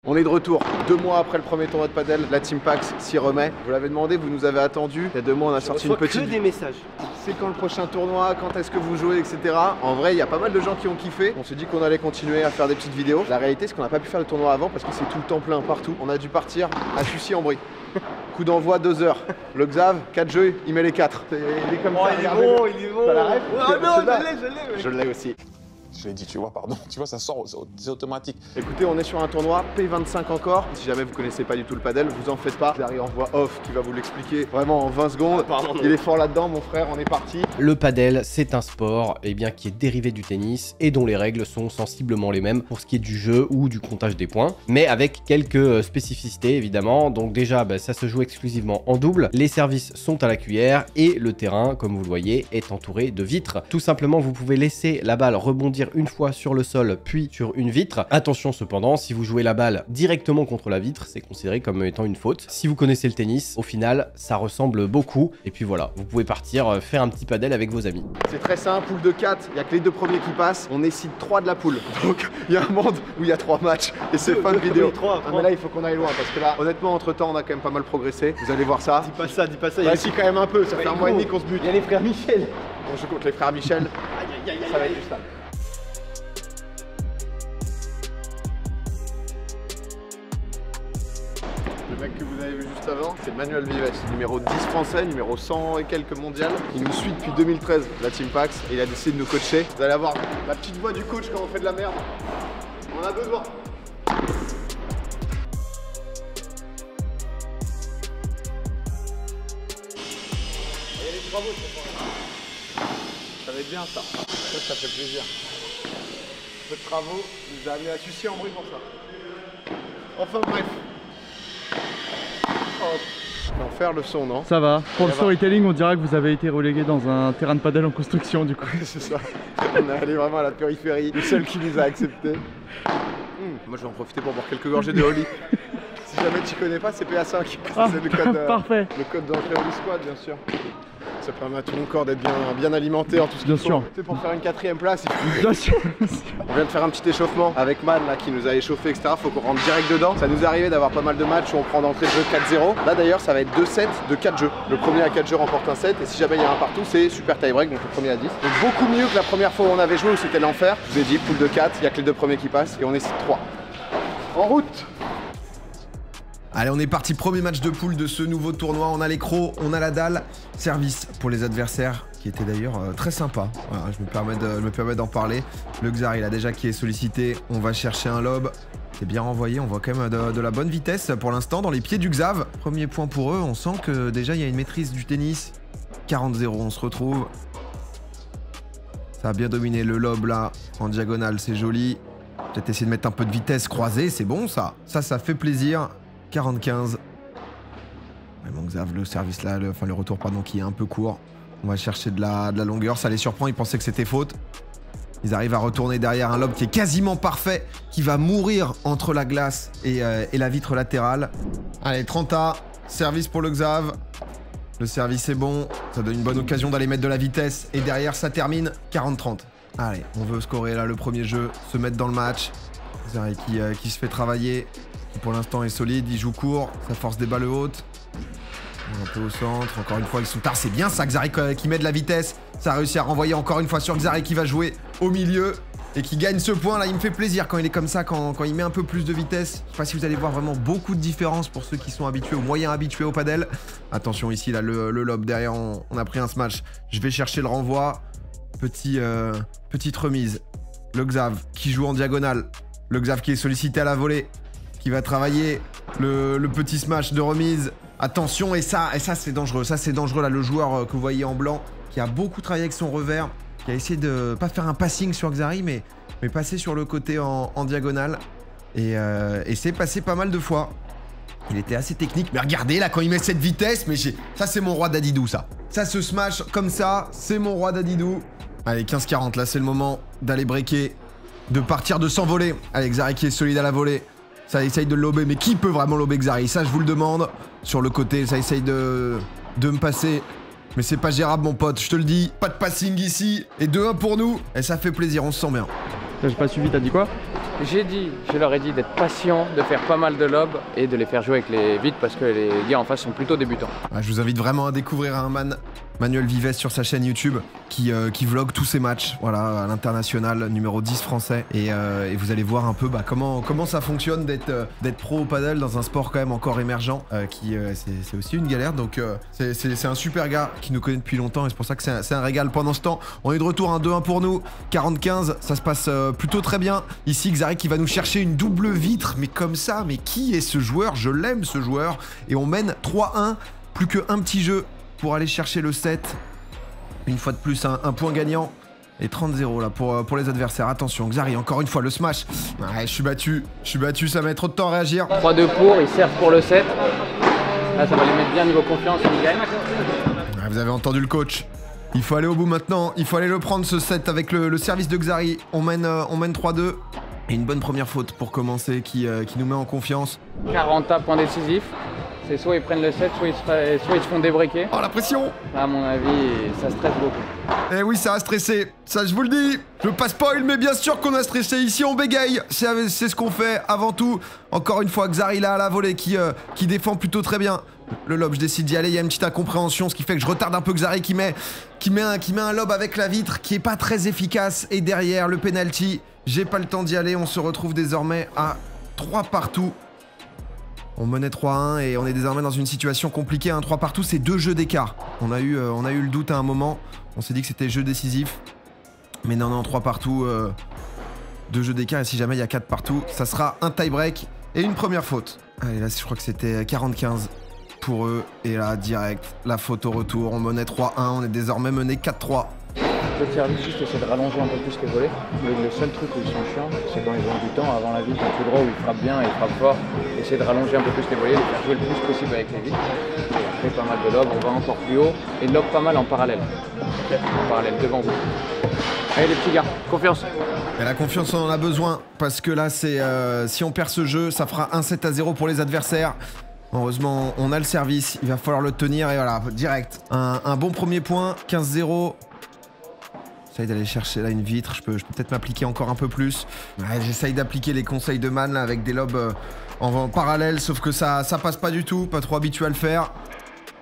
On est de retour, 2 mois après le premier tournoi de padel, la Team Pax s'y remet. Vous l'avez demandé, vous nous avez attendu. Il y a 2 mois, on a sorti une petite... que des messages. C'est quand le prochain tournoi, quand est-ce que vous jouez, etc. En vrai, il y a pas mal de gens qui ont kiffé. On s'est dit qu'on allait continuer à faire des petites vidéos. La réalité, c'est qu'on n'a pas pu faire le tournoi avant parce que c'est tout le temps plein partout. On a dû partir à Sucy-en-Brie. Coup d'envoi 2 heures. Le Xav, 4 jeux, il met les 4. Il est comme ça, il est bon, il est bon. T'as la ref? Oh non, je l'ai. Je l'ai aussi. Je l'ai dit, tu vois, pardon. Tu vois, ça sort, c'est automatique. Écoutez, on est sur un tournoi P25 encore. Si jamais vous connaissez pas du tout le padel, vous en faites pas. J'arrive en voix off qui va vous l'expliquer vraiment en 20 secondes. Il est fort là-dedans, mon frère, on est parti. Le padel, c'est un sport qui est dérivé du tennis et dont les règles sont sensiblement les mêmes pour ce qui est du jeu ou du comptage des points, mais avec quelques spécificités évidemment. Donc déjà, ça se joue exclusivement en double. Les services sont à la cuillère et le terrain, comme vous le voyez, est entouré de vitres. Tout simplement, vous pouvez laisser la balle rebondir une fois sur le sol puis sur une vitre. Attention cependant, si vous jouez la balle directement contre la vitre, c'est considéré comme étant une faute. Si vous connaissez le tennis, au final ça ressemble beaucoup et puis voilà, vous pouvez partir faire un petit padel avec vos amis. C'est très simple, poule de 4, il n'y a que les 2 premiers qui passent, on est seed 3 de la poule. Donc il y a un monde où il y a 3 matchs et c'est fin de vidéo. Mais là il faut qu'on aille loin parce que là honnêtement entre temps on a quand même pas mal progressé. Vous allez voir ça. Dis pas ça, dis pas ça. Bah si quand même un peu, ça fait un mois et demi qu'on se bute. Il y a les frères Michel. On joue contre les frères Michel, ça va être du stade. Le mec que vous avez vu juste avant, c'est Manuel Vives, numéro 10 français, numéro 100 et quelques mondial. Il nous suit depuis 2013, la Team Pax, et il a décidé de nous coacher. Vous allez avoir la petite voix du coach quand on fait de la merde. On a besoin. Il y a les travaux, ça va être bien ça. Ça fait plaisir. Peu de travaux, nous avez à Sucy-en-Brie pour ça. Enfin bref. L'enfer le son, non? Ça va. Pour le storytelling, on dirait que vous avez été relégué dans un terrain de padel en construction du coup. C'est ça. On est allé vraiment à la périphérie, le seul qui nous a accepté. Moi je vais en profiter pour boire quelques gorgées de Holly. Si jamais tu connais pas, c'est PA5. Ah, c'est le code, parfait. Le code d'entrée au squad, bien sûr. Ça permet à tout mon corps d'être bien alimenté en tout ce qu'il faut. Bien sûr. Tu sais, pour faire une 4ème place, il faut... Bien sûr. On vient de faire un petit échauffement avec Man là, qui nous a échauffé, etc. Faut qu'on rentre direct dedans. Ça nous est arrivé d'avoir pas mal de matchs où on prend d'entrée de jeu 4-0. Là d'ailleurs, ça va être 2 sets de 4 jeux. Le premier à 4 jeux remporte un set. Et si jamais il y a un partout, c'est super tie break, donc le premier à 10. Donc beaucoup mieux que la première fois où on avait joué où c'était l'enfer. Je vous ai dit, poule de 4, il n'y a que les 2 premiers qui passent et on est 3. En route! Allez, on est parti, premier match de poule de ce nouveau tournoi. On a les crocs, on a la dalle. Service pour les adversaires, qui était d'ailleurs très sympa. Voilà, je me permets d'en parler. Le Xar, il a déjà qui est sollicité. On va chercher un lob. C'est bien renvoyé, on voit quand même de la bonne vitesse pour l'instant dans les pieds du Xav. Premier point pour eux, on sent que déjà il y a une maîtrise du tennis. 40-0, on se retrouve. Ça a bien dominé le lob là, en diagonale, c'est joli. Peut-être essayer de mettre un peu de vitesse croisée, c'est bon ça. Ça fait plaisir. 45. Ouais, mon Xav, le service là, le retour pardon, qui est un peu court. On va chercher de la longueur, ça les surprend, ils pensaient que c'était faute. Ils arrivent à retourner derrière un lob qui est quasiment parfait, qui va mourir entre la glace et la vitre latérale. Allez, 30A, service pour le Xav. Le service est bon, ça donne une bonne occasion d'aller mettre de la vitesse. Et derrière, ça termine 40-30. Allez, on veut scorer là le premier jeu, se mettre dans le match. Xav qui se fait travailler. Qui pour l'instant est solide, il joue court, ça force des balles hautes. Un peu au centre, encore une fois ils sont tard, c'est bien ça Xari qui met de la vitesse. Ça a réussi à renvoyer encore une fois sur Xari qui va jouer au milieu et qui gagne ce point là, il me fait plaisir quand il est comme ça, quand il met un peu plus de vitesse. Je sais pas si vous allez voir vraiment beaucoup de différence pour ceux qui sont habitués ou moyens habitués au padel. Attention ici là, le lob derrière, on a pris un smash. Je vais chercher le renvoi, petite remise. Le Xav qui joue en diagonale, le Xav qui est sollicité à la volée. Qui va travailler le petit smash de remise. Attention, et ça c'est dangereux. Ça c'est dangereux là, le joueur que vous voyez en blanc, qui a beaucoup travaillé avec son revers, qui a essayé de pas faire un passing sur Xari, mais passer sur le côté en diagonale. Et c'est passé pas mal de fois. Il était assez technique, mais regardez là quand il met cette vitesse, mais ça c'est mon roi d'Adidou ça. Ça se smash comme ça, c'est mon roi d'Adidou. Allez, 15-40, là c'est le moment d'aller breaker, de partir, de s'envoler. Allez, Xari qui est solide à la volée. Ça essaye de le lober, mais qui peut vraiment lober Xari? Ça, je vous le demande. Sur le côté, ça essaye de me passer. Mais c'est pas gérable, mon pote, je te le dis. Pas de passing ici. Et 2-1 pour nous. Et ça fait plaisir, on se sent bien. J'ai pas suivi, t'as dit quoi? Je leur ai dit d'être patients, de faire pas mal de lobes et de les faire jouer avec les vides parce que les gars en face sont plutôt débutants. Ah, je vous invite vraiment à découvrir un Manuel Vives sur sa chaîne YouTube qui vlog tous ses matchs, voilà, à l'international, numéro 10 français. Et vous allez voir un peu comment ça fonctionne d'être pro au paddle dans un sport quand même encore émergent, c'est aussi une galère. Donc c'est un super gars qui nous connaît depuis longtemps et c'est pour ça que c'est un régal. Pendant ce temps, on est de retour, un 2-1 pour nous, 40-15, ça se passe plutôt très bien. Ici, Xari qui va nous chercher une double vitre, mais comme ça, mais qui est ce joueur? Je l'aime ce joueur. Et on mène 3-1, plus qu'un petit jeu pour aller chercher le 7. Une fois de plus, un point gagnant. Et 30-0 là pour les adversaires. Attention, Xari, encore une fois, le smash. Ouais, je suis battu, ça met trop de temps à réagir. 3-2 pour, ils servent pour le 7. Là, ça va les mettre bien niveau confiance, ils gagnent. Ouais, vous avez entendu le coach. Il faut aller au bout maintenant, il faut aller le prendre ce 7 avec le service de Xari. On mène 3-2. Et une bonne première faute pour commencer qui nous met en confiance. 40 à point décisif. C'est soit ils prennent le 7, soit ils se font débriquer. Oh la pression! À mon avis, ça stresse beaucoup. Eh oui, ça a stressé, ça je vous le dis. Je veux pas spoil, mais bien sûr qu'on a stressé ici, on bégaye. C'est ce qu'on fait avant tout. Encore une fois, Xari là à la volée qui défend plutôt très bien. Le lob, je décide d'y aller, il y a une petite incompréhension, ce qui fait que je retarde un peu Xari qui met un lob avec la vitre qui est pas très efficace. Et derrière, le penalty, j'ai pas le temps d'y aller, on se retrouve désormais à 3 partout. On menait 3-1 et on est désormais dans une situation compliquée. 3 partout, c'est 2 jeux d'écart. On a eu le doute à un moment. On s'est dit que c'était jeu décisif. Mais non, 3 partout, 2 jeux d'écart. Et si jamais il y a 4 partout, ça sera un tie-break et une première faute. Allez, là, je crois que c'était 40-15 pour eux. Et là, direct, la faute au retour. On menait 3-1, on est désormais mené 4-3. Le service, juste essayer de rallonger un peu plus les volets. Le seul truc où ils sont chiants, c'est quand ils ont du temps avant la vitre, un coup droit où ils frappent bien et ils frappent fort. Essayer de rallonger un peu plus les volets, de faire jouer le plus possible avec les vitres. Et après, pas mal de lobes, on va encore plus haut. Et lob pas mal en parallèle. En parallèle, devant vous. Allez les petits gars, confiance. Et la confiance, on en a besoin. Parce que là, c'est si on perd ce jeu, ça fera un 7-0 pour les adversaires. Heureusement, on a le service. Il va falloir le tenir. Et voilà, direct. Un bon premier point, 15-0. J'essaye d'aller chercher là une vitre, je peux peut-être m'appliquer encore un peu plus. Ouais, j'essaye d'appliquer les conseils de Man là, avec des lobes en parallèle, sauf que ça passe pas du tout, pas trop habitué à le faire.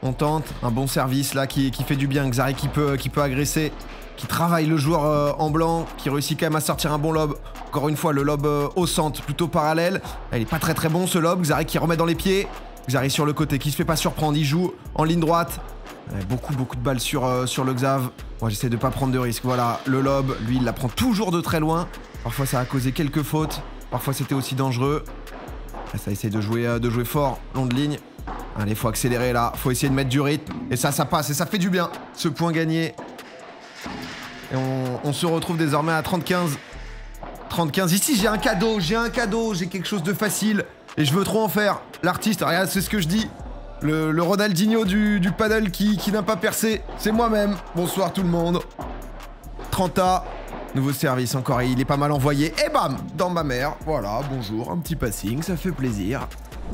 On tente, un bon service là qui fait du bien, Xari qui peut agresser, qui travaille le joueur en blanc, qui réussit quand même à sortir un bon lob. Encore une fois, le lob au centre, plutôt parallèle. Il est pas très bon ce lob, Xari qui remet dans les pieds. Xari sur le côté, qui se fait pas surprendre, il joue en ligne droite. Beaucoup de balles sur le Xav. Moi j'essaie de pas prendre de risques. Voilà, le lob, lui il la prend toujours de très loin. Parfois ça a causé quelques fautes. Parfois c'était aussi dangereux. Ça essaie de jouer fort, long de ligne. Allez, faut accélérer là, faut essayer de mettre du rythme. Et ça passe et ça fait du bien. Ce point gagné. Et on se retrouve désormais à 30-15. 30-15. Ici j'ai un cadeau, j'ai quelque chose de facile. Et je veux trop en faire. L'artiste, regarde, c'est ce que je dis. Le Ronaldinho du paddle qui n'a pas percé, c'est moi-même. Bonsoir tout le monde. 30A, nouveau service encore, il est pas mal envoyé. Et bam, dans ma mère. Voilà, bonjour, un petit passing, ça fait plaisir.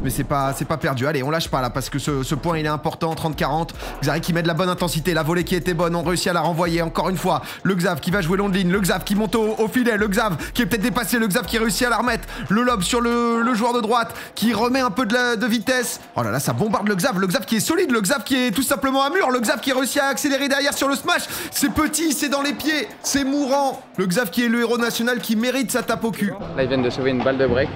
Mais c'est pas perdu. Allez, on lâche pas là parce que ce point il est important. 30-40. Xari qui met de la bonne intensité. La volée qui était bonne. On réussit à la renvoyer. Encore une fois. Le Xav qui va jouer long de ligne. Le Xav qui monte au filet. Le Xav qui est peut-être dépassé. Le Xav qui réussit à la remettre. Le lob sur le joueur de droite qui remet un peu de vitesse. Oh là là, ça bombarde le Xav. Le Xav qui est solide. Le Xav qui est tout simplement un mur. Le Xav qui réussit à accélérer derrière sur le smash. C'est petit, c'est dans les pieds. C'est mourant. Le Xav qui est le héros national qui mérite sa tape au cul. Là, ils viennent de sauver une balle de break.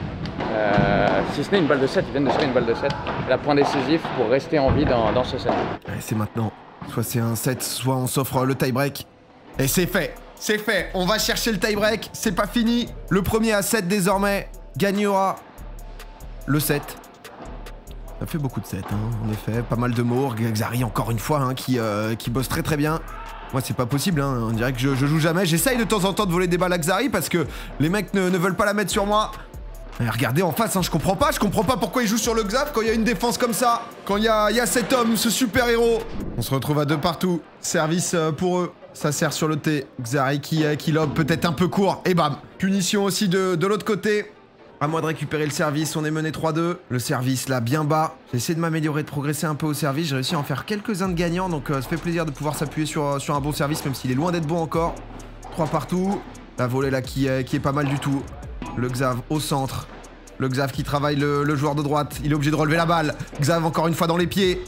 Si ce n'est une balle de 7, ils viennent de sauver une balle de 7. La point décisif pour rester en vie dans ce set. Allez, c'est maintenant. Soit c'est un 7, soit on s'offre le tie-break. Et c'est fait. C'est fait. On va chercher le tie-break. C'est pas fini. Le premier à 7 désormais gagnera le 7. Ça fait beaucoup de 7, hein, en effet. Pas mal de mots. Xari, encore une fois, hein, qui bosse très bien. Moi, c'est pas possible, hein. On dirait que je joue jamais. J'essaye de temps en temps de voler des balles à Xari parce que les mecs ne veulent pas la mettre sur moi. Et regardez en face, hein, je comprends pas pourquoi il joue sur le Xav quand il y a une défense comme ça, quand il y a cet homme, ce super héros. On se retrouve à 2 partout, service pour eux, ça sert sur le T. Xari qui lobe peut-être un peu court, et bam. Punition aussi de l'autre côté. À moi de récupérer le service, on est mené 3-2. Le service là, bien bas. J'ai essayé de m'améliorer, de progresser un peu au service. J'ai réussi à en faire quelques-uns de gagnants, donc ça fait plaisir de pouvoir s'appuyer sur un bon service, même s'il est loin d'être bon encore. 3 partout. La volée là qui est pas mal du tout. Le Xav au centre. Le Xav qui travaille le joueur de droite. Il est obligé de relever la balle. Xav encore une fois dans les pieds.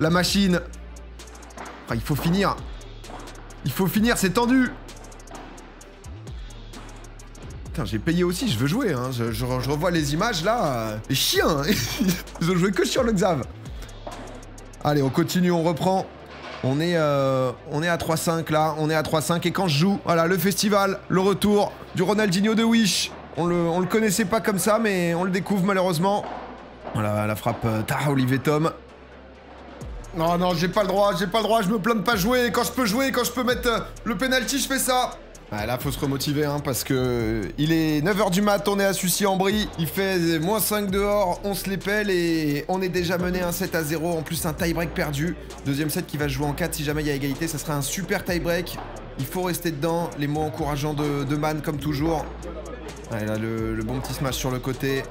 La machine. Ah, il faut finir. Il faut finir, c'est tendu. Putain, j'ai payé aussi, je veux jouer. Hein. Je revois les images là. Les chiens. Ils ont joué que sur le Xav. Allez, on continue, on reprend. On est à 3-5 là. On est à 3-5 et quand je joue, voilà, le festival, le retour du Ronaldinho de Wish. On le connaissait pas comme ça, mais on le découvre malheureusement. Voilà, la frappe Taha Olivier Tom. Non, non, j'ai pas le droit, je me plains de pas jouer. Quand je peux mettre le penalty, je fais ça. Ah, là, faut se remotiver, hein, parce que il est 9h du mat, on est à Sucy-en-Brie. Il fait -5 dehors, on se les pèle et on est déjà mené 1-7-0. En plus, un tie-break perdu. Deuxième set qui va se jouer en 4 si jamais il y a égalité. Ça sera un super tie-break. Il faut rester dedans. Les mots encourageants de Man, comme toujours. Allez, là, le bon petit smash sur le côté.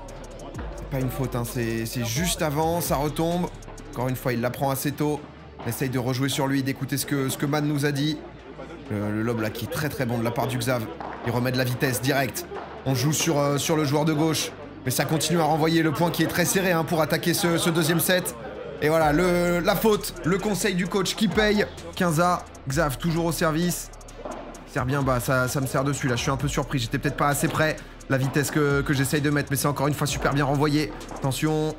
C'est pas une faute, hein, c'est juste avant, ça retombe. Encore une fois, il l'apprend assez tôt. On essaye de rejouer sur lui, d'écouter ce que Man nous a dit. Le lob là qui est très très bon de la part du Xav. Il remet de la vitesse direct. On joue sur le joueur de gauche. Mais ça continue à renvoyer le point qui est très serré hein, pour attaquer ce deuxième set. Et voilà, la faute, le conseil du coach qui paye. 15A, Xav toujours au service. Il sert bien bas, ça me sert dessus là. Je suis un peu surpris, j'étais peut-être pas assez près. La vitesse que j'essaye de mettre, mais c'est encore une fois super bien renvoyé. Attention.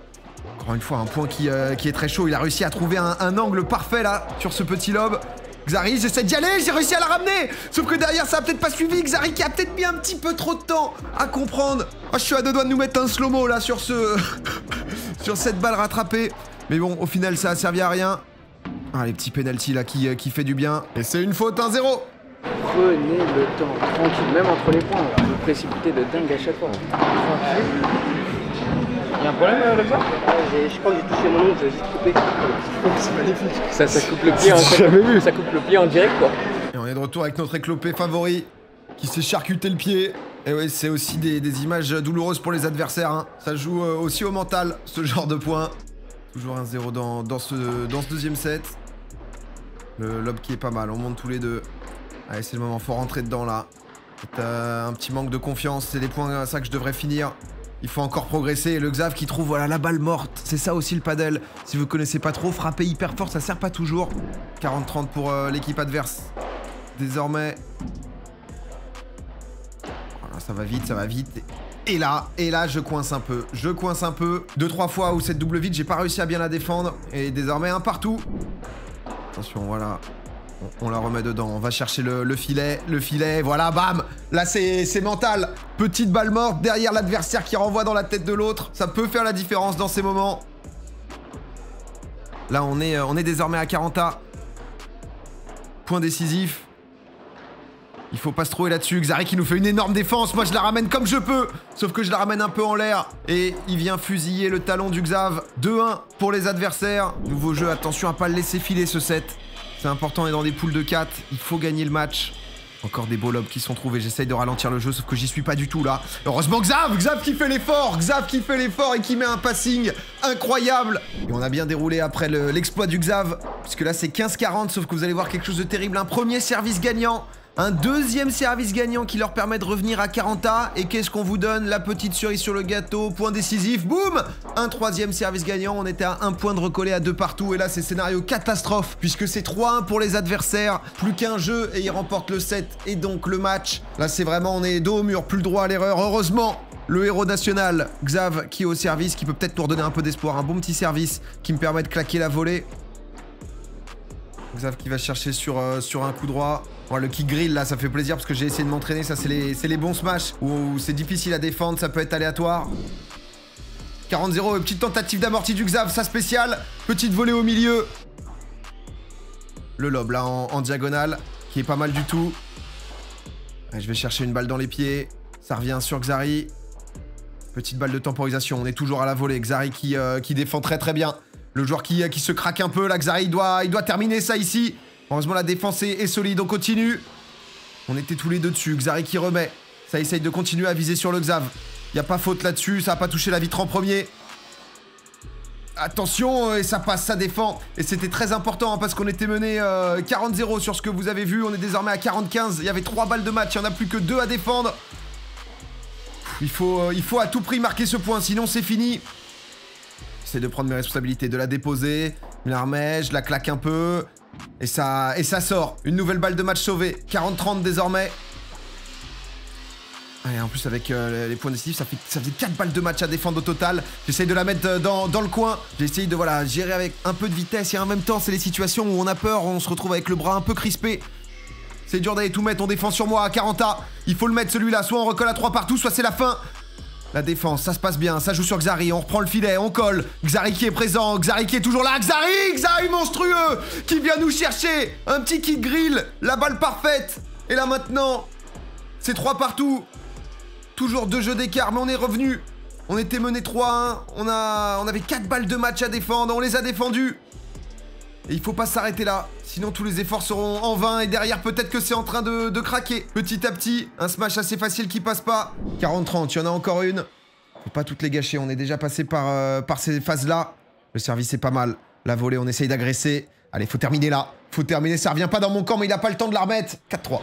Encore une fois, un point qui est très chaud. Il a réussi à trouver un angle parfait là, sur ce petit lob. Xari, j'essaie d'y aller, j'ai réussi à la ramener. Sauf que derrière, ça a peut-être pas suivi. Xari qui a peut-être mis un petit peu trop de temps à comprendre. Ah, je suis à deux doigts de nous mettre un slow-mo là sur sur cette balle rattrapée. Mais bon, au final, ça a servi à rien. Ah, les petits penalties là qui fait du bien. Et c'est une faute, 1-0. Prenez le temps, tranquille, même entre les points. Vous précipitez de dingue à chaque fois. Tranquille. Y'a un problème là ça? Je crois que j'ai touché mon ongle, j'ai juste coupé. C'est magnifique. Ça coupe le pied, hein, ça coupe le pied en direct quoi. Et on est de retour avec notre éclopé favori qui s'est charcuté le pied. Et oui, c'est aussi des images douloureuses pour les adversaires. Hein. Ça joue aussi au mental, ce genre de points. Toujours 1-0 dans ce deuxième set. Le lob qui est pas mal, on monte tous les deux. Allez, c'est le moment, faut rentrer dedans là. Un petit manque de confiance, c'est des points à ça que je devrais finir. Il faut encore progresser. Le Xav qui trouve voilà, la balle morte. C'est ça aussi le paddle. Si vous connaissez pas trop, frapper hyper fort, ça sert pas toujours. 40-30 pour l'équipe adverse. Désormais. Voilà, ça va vite, ça va vite. Et là, je coince un peu. Je coince un peu. 2-3 fois où cette double vide, j'ai pas réussi à bien la défendre. Et désormais, un partout. Attention, voilà. On la remet dedans, on va chercher le filet, voilà, bam. Là, c'est mental. Petite balle morte derrière l'adversaire qui renvoie dans la tête de l'autre. Ça peut faire la différence dans ces moments. Là, on est désormais à 40A. Point décisif. Il faut pas se trouver là-dessus. Xari qui nous fait une énorme défense. Moi, je la ramène comme je peux. Sauf que je la ramène un peu en l'air. Et il vient fusiller le talon du Xav. 2-1 pour les adversaires. Nouveau jeu, attention à pas le laisser filer ce set. C'est important, on est dans des poules de 4, il faut gagner le match. Encore des beaux lobs qui sont trouvés, j'essaye de ralentir le jeu, sauf que j'y suis pas du tout là. Heureusement Xav qui fait l'effort, et qui met un passing incroyable. Et on a bien déroulé après l'exploit du Xav, puisque là c'est 15-40, sauf que vous allez voir quelque chose de terrible. Un premier service gagnant, un deuxième service gagnant qui leur permet de revenir à 40A. Et qu'est-ce qu'on vous donne? La petite cerise sur le gâteau, point décisif, boum! Un troisième service gagnant, on était à 1 point de recoller à 2 partout. Et là, c'est scénario catastrophe, puisque c'est 3-1 pour les adversaires. Plus qu'un jeu et ils remportent le set et donc le match. Là, c'est vraiment, on est dos au mur, plus le droit à l'erreur. Heureusement, le héros national, Xav, qui est au service, qui peut peut-être nous redonner un peu d'espoir. Un bon petit service qui me permet de claquer la volée. Xav qui va chercher sur un coup droit. Bon, le kick grill là, ça fait plaisir parce que j'ai essayé de m'entraîner. Ça, c'est les bons smash où c'est difficile à défendre, ça peut être aléatoire. 40-0, petite tentative d'amorti du Xav, ça spécial. Petite volée au milieu. Le lob là en diagonale, qui est pas mal du tout. Allez, je vais chercher une balle dans les pieds. Ça revient sur Xari. Petite balle de temporisation, on est toujours à la volée. Xari qui défend très très bien. Le joueur qui se craque un peu, là, Xari, il doit terminer ça ici. Heureusement, la défense est solide, on continue. On était tous les deux dessus, Xari qui remet. Ça essaye de continuer à viser sur le Xav. Il n'y a pas faute là-dessus, ça n'a pas touché la vitre en premier. Attention, et ça passe, ça défend. Et c'était très important, hein, parce qu'on était mené 40-0 sur ce que vous avez vu. On est désormais à 40-15, il y avait 3 balles de match, il n'y en a plus que 2 à défendre. Il faut à tout prix marquer ce point, sinon c'est fini. J'essaie de prendre mes responsabilités, de la déposer, je la remets, je la claque un peu. Et ça sort. Une nouvelle balle de match sauvée. 40-30 désormais. Et en plus avec les points décisifs, ça faisait 4 balles de match à défendre au total. J'essaye de la mettre dans le coin. J'essaye de gérer avec un peu de vitesse. Et en même temps, c'est les situations où on a peur, on se retrouve avec le bras un peu crispé. C'est dur d'aller tout mettre, on défend sur moi à 40A. Il faut le mettre celui-là, soit on recolle à 3 partout, soit c'est la fin. La défense, ça se passe bien, ça joue sur Xari, on reprend le filet, on colle. Xari qui est présent, Xari qui est toujours là. Xari monstrueux qui vient nous chercher. Un petit kick grill, la balle parfaite. Et là maintenant, c'est 3 partout. Toujours 2 jeux d'écart, mais on est revenu. On était mené 3-1, on avait 4 balles de match à défendre, on les a défendus. Et il faut pas s'arrêter là, sinon tous les efforts seront en vain et derrière peut-être que c'est en train de craquer. Petit à petit, un smash assez facile qui passe pas. 40-30, il y en a encore une. Faut pas toutes les gâcher, on est déjà passé par ces phases-là. Le service est pas mal. La volée, on essaye d'agresser. Allez, faut terminer là. Faut terminer, ça revient pas dans mon camp, mais il a pas le temps de la remettre. 4-3.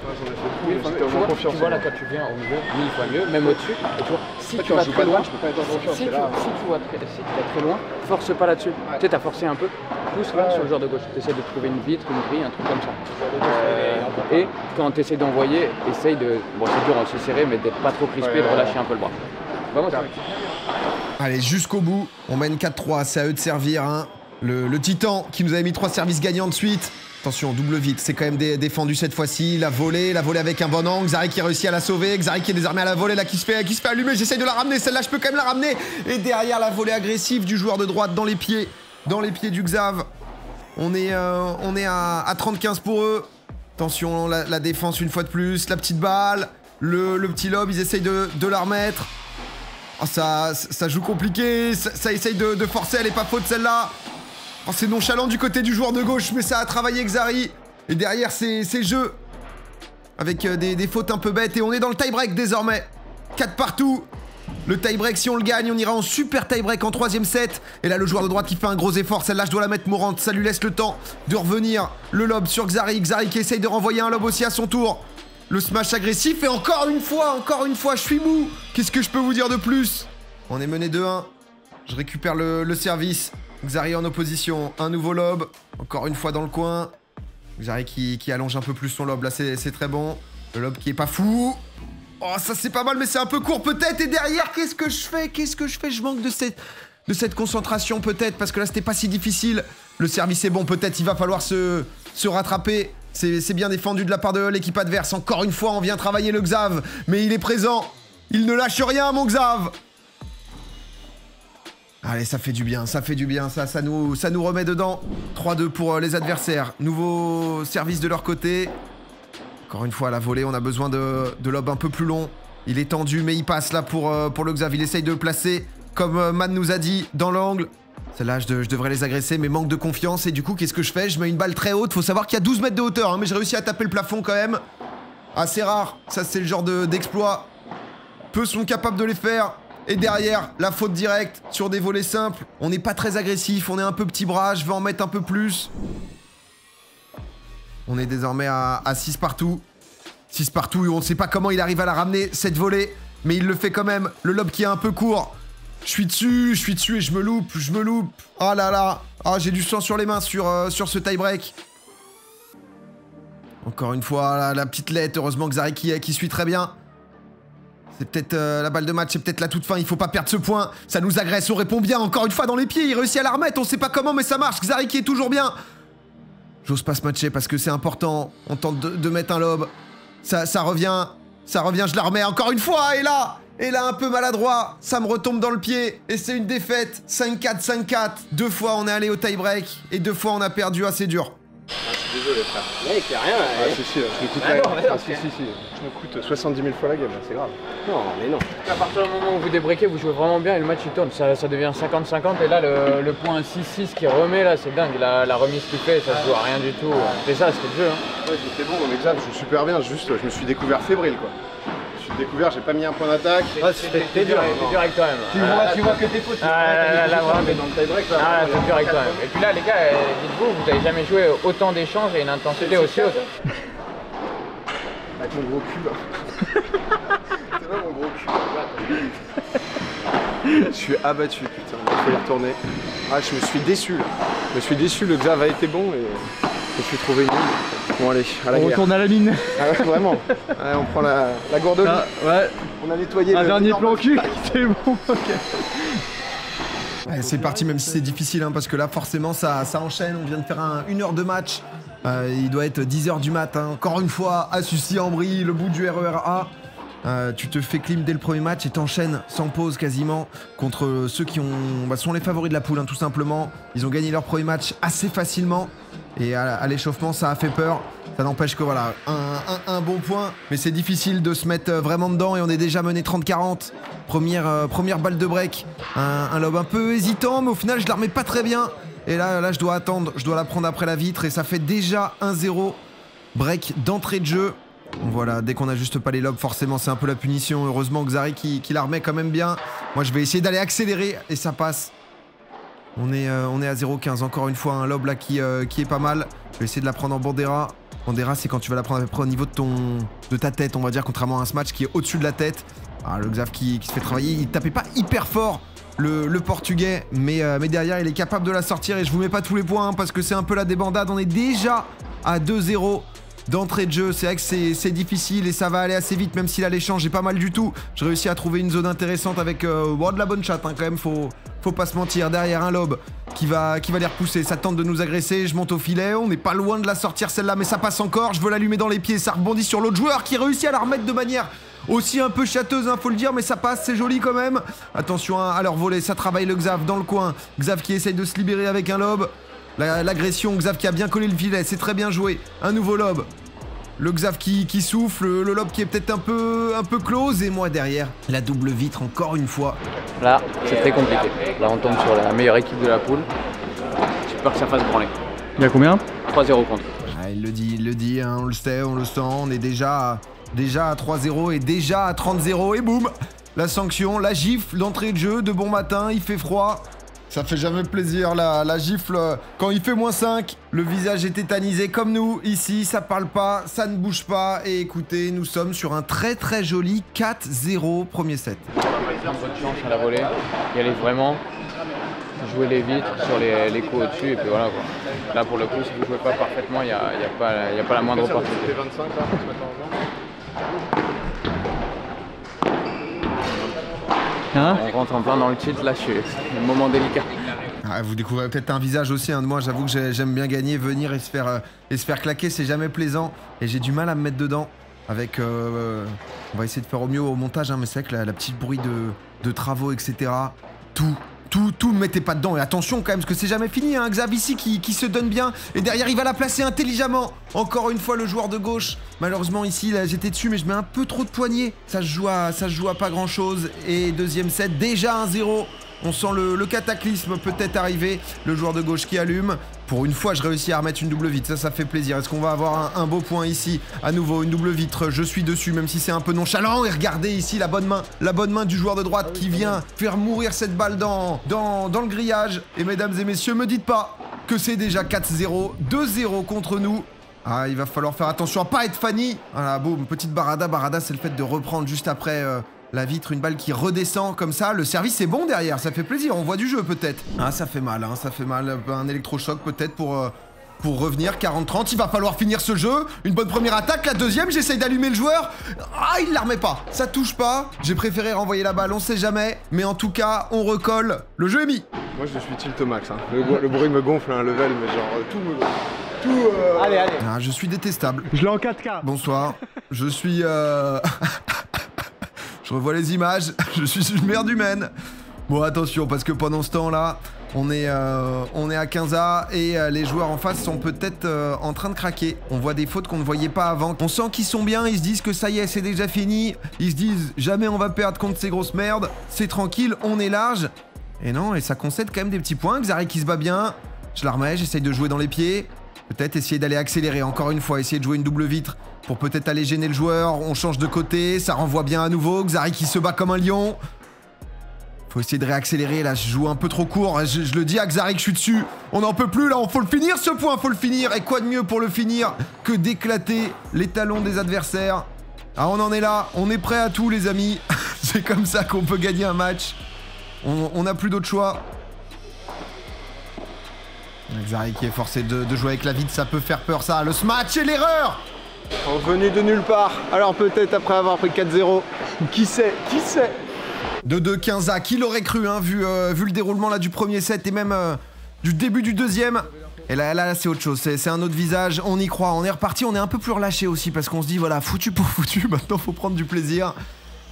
Tu vois là quand tu viens au milieu, 1000 fois mieux, même au-dessus. Et tu vois, si tu vas très loin, si tu vas très loin, force pas là-dessus. Tu sais, t'as forcé un peu, pousse là sur le joueur de gauche. T'essaies de trouver une vitre, une grille, un truc comme ça. Et quand t'essaies d'envoyer, essaye de. Bon, c'est dur, c'est serré, mais d'être pas trop crispé, de relâcher un peu le bras. Vraiment, ça. Allez, jusqu'au bout. On mène 4-3, c'est à eux de servir. Hein. Le Titan qui nous avait mis 3 services gagnants de suite. Attention, double vite, c'est quand même défendu cette fois-ci. La volée avec un bon angle. Xari qui réussit à la sauver. Xari qui est désarmé à la volée, là qui se fait allumer. J'essaye de la ramener, celle-là, je peux quand même la ramener. Et derrière, la volée agressive du joueur de droite dans les pieds du Xav. On est à 30-15 pour eux. Attention, la défense une fois de plus. La petite balle, le petit lob, ils essayent de la remettre. Oh, ça joue compliqué. Ça essaye de forcer, elle est pas faute celle-là. Oh, c'est nonchalant du côté du joueur de gauche, mais ça a travaillé Xari. Et derrière, c'est jeu. Avec des fautes un peu bêtes. Et on est dans le tie-break désormais. 4 partout. Le tie-break, si on le gagne, on ira en super tie-break en 3ème set. Et là, le joueur de droite qui fait un gros effort. Celle-là, je dois la mettre mourante. Ça lui laisse le temps de revenir. Le lob sur Xari. Xari qui essaye de renvoyer un lob aussi à son tour. Le smash agressif. Et encore une fois, je suis mou. Qu'est-ce que je peux vous dire de plus? On est mené 2-1. Je récupère le service. Xari en opposition, un nouveau lob, encore une fois dans le coin. Xari qui allonge un peu plus son lob, là c'est très bon. Le lob qui est pas fou. Oh, ça c'est pas mal, mais c'est un peu court peut-être. Et derrière, qu'est-ce que je fais? Je manque de cette concentration peut-être, parce que là c'était pas si difficile. Le service est bon, peut-être il va falloir se rattraper. C'est bien défendu de la part de l'équipe adverse. Encore une fois, on vient travailler le Xav, mais il est présent. Il ne lâche rien, mon Xav. Allez, ça fait du bien, ça nous remet dedans. 3-2 pour les adversaires. Nouveau service de leur côté. Encore une fois, la volée, on a besoin de lob un peu plus long. Il est tendu, mais il passe là pour le Xav. Il essaye de le placer, comme Man nous a dit, dans l'angle. Celle-là, je devrais les agresser, mais manque de confiance. Et du coup, qu'est-ce que je fais? Je mets une balle très haute. Faut savoir qu'il y a 12 mètres de hauteur, hein, mais j'ai réussi à taper le plafond quand même. Assez rare, ça c'est le genre d'exploit. Peu sont capables de les faire. Et derrière, la faute directe sur des volets simples. On n'est pas très agressif, on est un peu petit bras, je vais en mettre un peu plus. On est désormais à 6 partout. 6 partout et on ne sait pas comment il arrive à la ramener, cette volée. Mais il le fait quand même. Le lob qui est un peu court. Je suis dessus et je me loupe. Oh là là. Ah, j'ai du sang sur les mains sur ce tie-break. Encore une fois, la petite lettre. Heureusement Xari qui suit très bien. C'est peut-être la balle de match, c'est peut-être la toute fin, il faut pas perdre ce point. Ça nous agresse, on répond bien, encore une fois dans les pieds, il réussit à la remettre, on sait pas comment mais ça marche, Xari qui est toujours bien. J'ose pas se matcher parce que c'est important, on tente de mettre un lob. Ça revient, je la remets encore une fois, et là un peu maladroit, ça me retombe dans le pied, et c'est une défaite, 5-4, 5-4. 2 fois on est allé au tie-break, et 2 fois on a perdu, assez dur. Ah, je suis désolé frère. Mec, y'a rien. Si, je me coûte je me coûte 70 000 fois la game, c'est grave. Non, mais non. À partir du moment où vous débreakez, vous jouez vraiment bien et le match il tourne. Ça devient 50-50 et là le point 6-6 qui remet là, c'est dingue. La remise qu'il fait, ça se joue à rien du tout. C'est ça, c'était le jeu. Hein. Ouais, j'étais bon, mais Xav, je joue super bien, juste je me suis découvert fébrile quoi. J'ai pas mis un point d'attaque. T'es direct quand même. Tu vois que t'es fautes. Là, vraiment, mais dans le tie-break là. Ah, c'est direct quand même. Et puis là, les gars, dites-vous, vous avez jamais joué autant d'échanges et une intensité aussi haute. Avec mon gros cul là. mon gros cul. Je suis abattu, putain. Il faut y retourner. Ah, je me suis déçu là. Je me suis déçu, le Xav a été bon et je suis trouvé nul. Bon allez, à la On guerre. retourne à la mine. Ah ouais, vraiment. Ouais, on prend la gourde. Ah, ouais. On a nettoyé Un le dernier plan cul, c'est bon, ok. Ouais, c'est parti, même si c'est difficile, hein, parce que là, forcément, ça enchaîne. On vient de faire 1 heure de match. Il doit être 10h du matin. Encore une fois, à Sucy-en-Brie, le bout du RER A. Tu te fais clim dès le premier match et t'enchaînes sans pause quasiment contre ceux qui sont les favoris de la poule, hein, tout simplement. Ils ont gagné leur premier match assez facilement. Et à l'échauffement, ça a fait peur. Ça n'empêche que voilà, un bon point. Mais c'est difficile de se mettre vraiment dedans et on est déjà mené 30-40. Première balle de break. Un lob un peu hésitant, mais au final, je la remets pas très bien. Et là, je dois attendre. Je dois la prendre après la vitre. Et ça fait déjà 1-0. Break d'entrée de jeu. Donc voilà, dès qu'on n'ajuste pas les lobes, forcément, c'est un peu la punition. Heureusement, Xari qui la remet quand même bien. Moi, je vais essayer d'aller accélérer et ça passe. On est à 0,15. Encore une fois, un lob là qui est pas mal. Je vais essayer de la prendre en Bandera. Bandera, c'est quand tu vas la prendre à peu près au niveau de ta tête, on va dire, contrairement à un smash qui est au-dessus de la tête. Ah, le Xav qui se fait travailler. Il tapait pas hyper fort, le portugais, mais derrière, il est capable de la sortir. Et je vous mets pas tous les points hein, parce que c'est un peu la débandade. On est déjà à 2-0. D'entrée de jeu, c'est vrai que c'est difficile et ça va aller assez vite, même si là l'échange est pas mal du tout. J'ai réussi à trouver une zone intéressante avec de la bonne chatte hein, quand même, faut pas se mentir. Derrière un lob qui va les repousser, ça tente de nous agresser, je monte au filet, on n'est pas loin de la sortir celle-là, mais ça passe encore, je veux l'allumer dans les pieds, ça rebondit sur l'autre joueur qui réussit à la remettre de manière aussi un peu châteuse, hein, faut le dire, mais ça passe, c'est joli quand même. Attention à leur voler, ça travaille le Xav dans le coin, Xav qui essaye de se libérer avec un lob. L'agression, Xav qui a bien collé le filet, c'est très bien joué. Un nouveau lob. Le Xav qui souffle, le lob qui est peut-être un peu close. Et moi derrière, la double vitre encore une fois. Là, c'est très compliqué. Là, on tombe sur la meilleure équipe de la poule. J'ai peur que ça fasse branler. Il y a combien? 3-0 contre. Ah, il le dit, hein, on le sait, on le sent. On est déjà à 3-0 et déjà à 30-0. Et boum, la sanction, la gifle d'entrée de jeu de bon matin, il fait froid. Ça fait jamais plaisir la gifle quand il fait -5. Le visage est tétanisé comme nous. Ici, ça parle pas, ça ne bouge pas. Et écoutez, nous sommes sur un très très joli 4-0 premier set. Bonne chance à la volée. Y aller vraiment. Jouer les vitres sur les coups au-dessus. Et puis voilà quoi. Là pour le coup, si vous jouez pas parfaitement, y a pas la moindre opportunité. 25 là, on se met en avant. Hein? On rentre en plein dans le tilt, là, c'est un moment délicat. Ah, vous découvrez peut-être un visage aussi, hein, de moi j'avoue que j'aime bien gagner, venir et se faire claquer, c'est jamais plaisant. Et j'ai du mal à me mettre dedans. Avec, on va essayer de faire au mieux au montage, hein, mais c'est vrai que la petite bruit de travaux, etc. Tout ne mettez pas dedans. Et attention quand même, parce que c'est jamais fini, hein. Xav ici qui se donne bien. Et derrière, il va la placer intelligemment. Encore une fois, le joueur de gauche. Malheureusement, ici, là, j'étais dessus, mais je mets un peu trop de poignets. Ça se joue à pas grand-chose. Et deuxième set, déjà 1-0. On sent le cataclysme peut-être arriver. Le joueur de gauche qui allume. Pour une fois, je réussis à remettre une double vitre. Ça fait plaisir. Est-ce qu'on va avoir un beau point ici? À nouveau, une double vitre. Je suis dessus, même si c'est un peu nonchalant. Et regardez ici la bonne main du joueur de droite qui vient faire mourir cette balle dans le grillage. Et mesdames et messieurs, me dites pas que c'est déjà 4-0. 2-0 contre nous. Ah, il va falloir faire attention à pas être Fanny. Voilà, boum, petite barada. Barada, c'est le fait de reprendre juste après... la vitre, une balle qui redescend comme ça. Le service est bon derrière, ça fait plaisir. On voit du jeu peut-être. Ah, ça fait mal, hein, ça fait mal. Un électrochoc peut-être pour revenir. 40-30, il va falloir finir ce jeu. Une bonne première attaque, la deuxième, j'essaye d'allumer le joueur. Ah, il la remet pas. Ça touche pas. J'ai préféré renvoyer la balle, on sait jamais. Mais en tout cas, on recolle. Le jeu est mis. Moi je suis tilt max. Hein. Le bruit me gonfle un level, mais genre tout me gonfle. Allez. Ah, je suis détestable. Je l'ai en 4K. Bonsoir. Je suis... Je revois les images, je suis une merde humaine. Bon, attention, parce que pendant ce temps-là, on est à 15A et les joueurs en face sont peut-être en train de craquer. On voit des fautes qu'on ne voyait pas avant. On sent qu'ils sont bien, ils se disent que ça y est, c'est déjà fini. Ils se disent, jamais on va perdre contre ces grosses merdes. C'est tranquille, on est large. Et non, et ça concède quand même des petits points. Xari qui se bat bien. Je la remets, j'essaye de jouer dans les pieds. Peut-être essayer d'aller accélérer, encore une fois, essayer de jouer une double vitre pour peut-être aller gêner le joueur. On change de côté, ça renvoie bien à nouveau. Xari qui se bat comme un lion. Faut essayer de réaccélérer, là, je joue un peu trop court. Je le dis à Xari que je suis dessus. On n'en peut plus, là, faut le finir, ce point, faut le finir. Et quoi de mieux pour le finir que d'éclater les talons des adversaires. Ah, on en est là, on est prêt à tout les amis. C'est comme ça qu'on peut gagner un match. On n'a plus d'autre choix. Xari qui est forcé de jouer avec la vide, ça peut faire peur ça. Le smash et l'erreur. Revenu de nulle part. Alors peut-être après avoir pris 4-0. Qui sait? Qui sait? 2-2 Quinza, qui l'aurait cru hein, vu le déroulement là du premier set et même du début du deuxième. Et là c'est autre chose, c'est un autre visage, on y croit, on est reparti, on est un peu plus relâché aussi parce qu'on se dit voilà, foutu pour foutu, maintenant faut prendre du plaisir.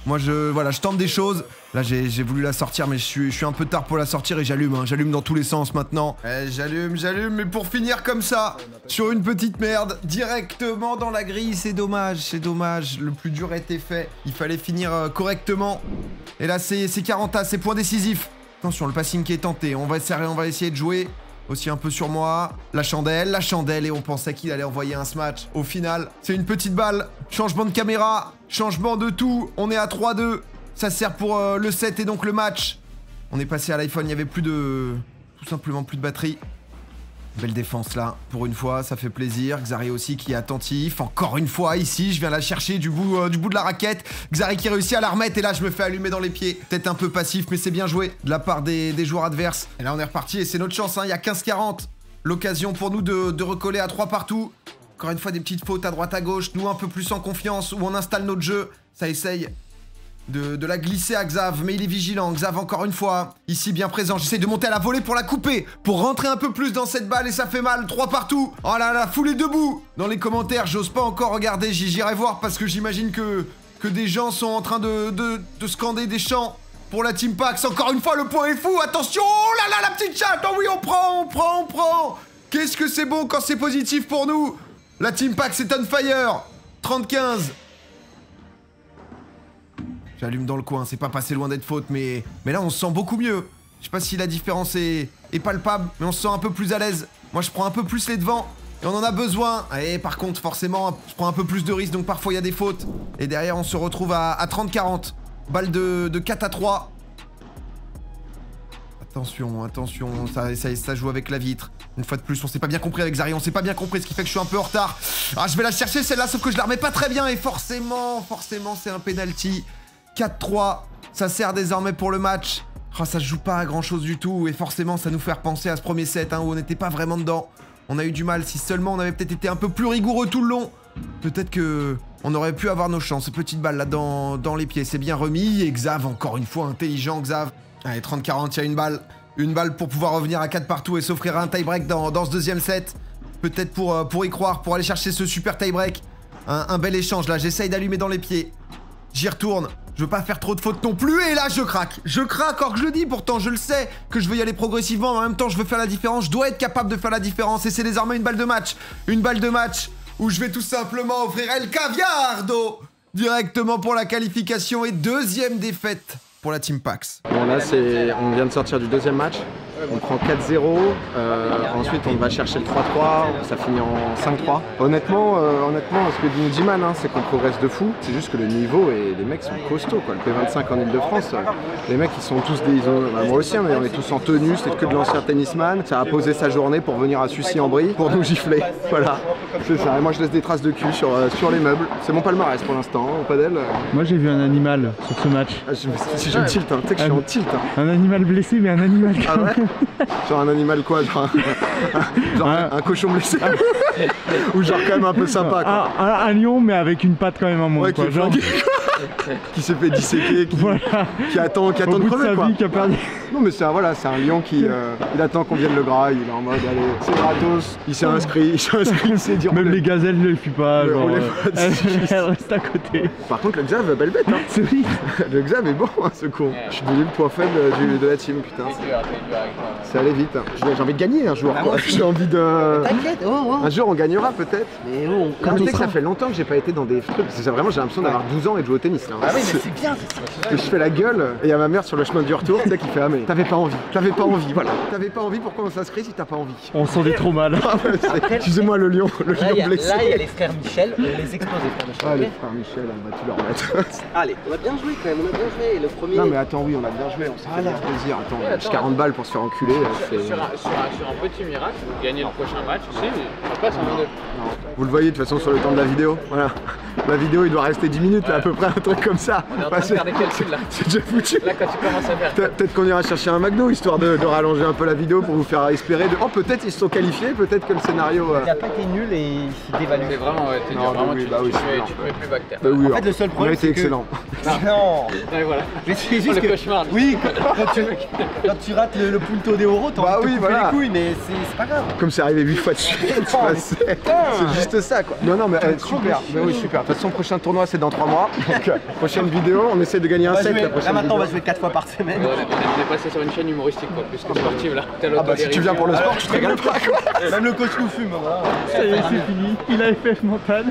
Moi je tente des choses, là j'ai voulu la sortir mais je suis un peu tard pour la sortir et j'allume, hein, j'allume dans tous les sens maintenant. J'allume, mais pour finir comme ça, sur une petite merde, directement dans la grille, c'est dommage, le plus dur a été fait, il fallait finir correctement. Et là c'est 40A, c'est point décisif. Attention, le passing qui est tenté, on va essayer de jouer. Aussi un peu sur moi, la chandelle, et on pensait qu'il allait envoyer un smash. Au final, c'est une petite balle, changement de caméra, changement de tout, on est à 3-2. Ça sert pour le set et donc le match. On est passé à l'iPhone, il n'y avait tout simplement plus de batterie. Belle défense là, pour une fois, ça fait plaisir. Xari aussi qui est attentif, encore une fois ici, je viens la chercher du bout de la raquette. Xari qui réussit à la remettre et là je me fais allumer dans les pieds. Peut-être un peu passif mais c'est bien joué de la part des joueurs adverses. Et là on est reparti et c'est notre chance, hein. Il y a 15-40. L'occasion pour nous de recoller à 3 partout. Encore une fois des petites fautes à droite à gauche, nous un peu plus en confiance, où on installe notre jeu. Ça essaye de la glisser à Xav, mais il est vigilant. Xav encore une fois, ici bien présent. J'essaie de monter à la volée pour la couper, pour rentrer un peu plus dans cette balle et ça fait mal. 3 partout. Oh là là, foulée debout. Dans les commentaires, j'ose pas encore regarder, j'irai voir parce que j'imagine que des gens sont en train de scander des chants pour la Team Pax. Encore une fois, le point est fou. Attention, oh là là, la petite chatte. Oh oui, on prend. Qu'est-ce que c'est bon quand c'est positif pour nous. La Team Pax est on fire. 30-15. J'allume dans le coin, c'est pas passé loin d'être faute, mais là on se sent beaucoup mieux. Je sais pas si la différence est palpable, mais on se sent un peu plus à l'aise. Moi je prends un peu plus les devants, et on en a besoin. Et par contre, forcément, je prends un peu plus de risques, donc parfois il y a des fautes. Et derrière on se retrouve à 30-40. Balle de 4-3. Attention, ça joue avec la vitre. Une fois de plus, on s'est pas bien compris avec Xari, on s'est pas bien compris, ce qui fait que je suis un peu en retard. Ah, je vais la chercher celle-là, sauf que je la remets pas très bien, et forcément, c'est un penalty. 4-3, ça sert désormais pour le match. Oh, ça se joue pas à grand chose du tout et forcément ça nous fait repenser à ce premier set hein, où on n'était pas vraiment dedans. On a eu du mal, si seulement on avait peut-être été un peu plus rigoureux tout le long. Peut-être que on aurait pu avoir nos chances. Petite balle là dans les pieds, c'est bien remis. Et Xav, encore une fois, intelligent Xav. Allez, 30-40, il y a une balle. Une balle pour pouvoir revenir à 4 partout et s'offrir un tie-break dans ce deuxième set. Peut-être pour y croire, pour aller chercher ce super tie-break. Un bel échange là, j'essaye d'allumer dans les pieds. J'y retourne. Je veux pas faire trop de fautes non plus, et là je craque. Je craque, or que je le dis, pourtant je le sais que je veux y aller progressivement, mais en même temps je veux faire la différence, je dois être capable de faire la différence, et c'est désormais une balle de match. Une balle de match où je vais tout simplement offrir El Caviardo directement pour la qualification et deuxième défaite pour la Team Pax. Bon là on vient de sortir du deuxième match. On prend 4-0, ensuite on va chercher le 3-3, ça finit en 5-3. Honnêtement, ce que nous dit Man, hein, c'est qu'on progresse de fou. C'est juste que le niveau et les mecs sont costauds quoi. Le P25 en Ile-de-France, les mecs ils sont tous des... moi aussi, hein, mais on est tous en tenue, c'est que de l'ancien tennisman. Ça a posé sa journée pour venir à Sucy-en-Brie pour nous gifler. Voilà, c'est ça. Et moi je laisse des traces de cul sur les meubles. C'est mon palmarès pour l'instant, hein, au padel. Moi j'ai vu un animal sur ce match. Si je tilt, hein, tu sais que je suis en tilt. Hein. Un animal blessé, mais un animal quand même. Ah ouais. Genre un animal quoi, genre un cochon blessé ou genre quand même un peu sympa quoi. Un lion mais avec une patte quand même en moins ouais, quoi, genre... qui s'est fait disséquer, qui attend de crever quoi. Qui a perdu. Non mais c'est un lion qui il attend qu'on vienne le gras, il est en mode allez c'est gratos, il s'est inscrit, c'est dur. Même les gazelles ne le fuient pas, genre, elle reste à côté. Par contre le Xav, belle bête hein. C'est vrai. Le Xav est bon hein, ce con. Je suis devenu le point faible de la team putain. C'est allé vite. Hein. J'ai envie de gagner un jour. J'ai envie de. T'inquiète, Un jour on gagnera peut-être. Mais oh, quand tu sais que ça fait longtemps que j'ai pas été dans des trucs. C'est vraiment j'ai l'impression d'avoir 12 ans et de jouer au tennis là. Ah oui mais c'est bien. Et je fais la gueule et il y a ma mère sur le chemin du retour, tu sais qui fait ah mais t'avais pas envie, voilà. T'avais pas envie, pourquoi on s'inscrit si t'as pas envie? On s'en est trop mal. Excusez-moi le lion blessé. Là il y a les frères Michel, on les explose les frères Michel. Ah les frères Michel, on va tout leur mettre. Allez, on a bien joué quand même, on a bien joué. Le premier. Non mais attends oui on a bien joué, on s'est fait bien plaisir. Attends, 40 balles pour se faire enculer. Sur un petit miracle, vous gagnez le prochain match, si, ça passe en 2. Vous le voyez de toute façon sur le temps de la vidéo, voilà. La vidéo, il doit rester 10 minutes, là, à peu près, un truc comme ça. On est en train de faire des calculs là. C'est déjà foutu. Là, quand tu commences à faire. Peut-être qu'on ira chercher un McDo, histoire de rallonger un peu la vidéo pour vous faire espérer. Oh, peut-être ils se sont qualifiés, peut-être que le scénario. Il a pas été nul et il s'est dévalué. C'est vraiment, ouais, t'es Non, dur, bah vraiment, oui, tu bah oui, c'est fais bien. plus bactère. Bah oui, En fait, le seul problème, on a été c'est que- excellent. Non. Ouais, voilà. Mais c'est Oh, juste le que... cauchemar. Oui, quand tu rates le punto de euro, t'as Bah envie de oui, te couper voilà. les couilles, mais c'est pas grave. Comme c'est arrivé 8 fois de suite, tu vois, c'est juste ça quoi. Non, non, mais super. Mais oui, super. De toute façon, prochain tournoi c'est dans 3 mois. Donc, prochaine vidéo, on essaie de gagner un set. La prochaine Là maintenant, on va vidéo. jouer 4 fois par semaine. On est passé sur une chaîne humoristique, quoi, plus que sportive là. Ah bah si tu viens pour le sport, tu te régales pas quoi. Même le coach nous fume. Voilà. Ça y est, c'est fini. Il a FF mental.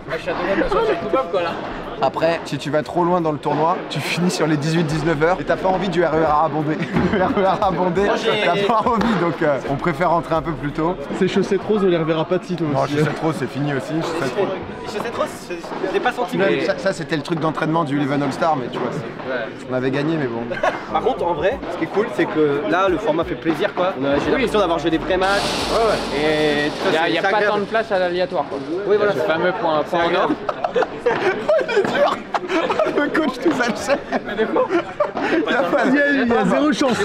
Je suis à 2 mois de me sentir coupable, quoi là. Après, si tu vas trop loin dans le tournoi, tu finis sur les 18-19 heures et t'as pas envie du RER abondé. Le RER abondé, t'as pas envie, donc on préfère rentrer un peu plus tôt. Ces chaussettes roses, on les reverra pas de sitôt Non, aussi. je sais trop, c'est fini aussi. Je sais trop, je l'ai pas senti. Même, Mais... ça c'était le truc d'entraînement du Eleven All-Star, mais tu vois, on avait gagné, mais bon. Par contre, en vrai, ce qui est cool, c'est que là, le format fait plaisir, quoi. J'ai l'impression d'avoir joué des vrais matchs. Et tout ça, Il n'y a c'est pas agréable. tant de place à l'aléatoire, quoi. Oui, voilà. Ce fameux point en or. Le coach tout ça le sait. Il y a zéro chance.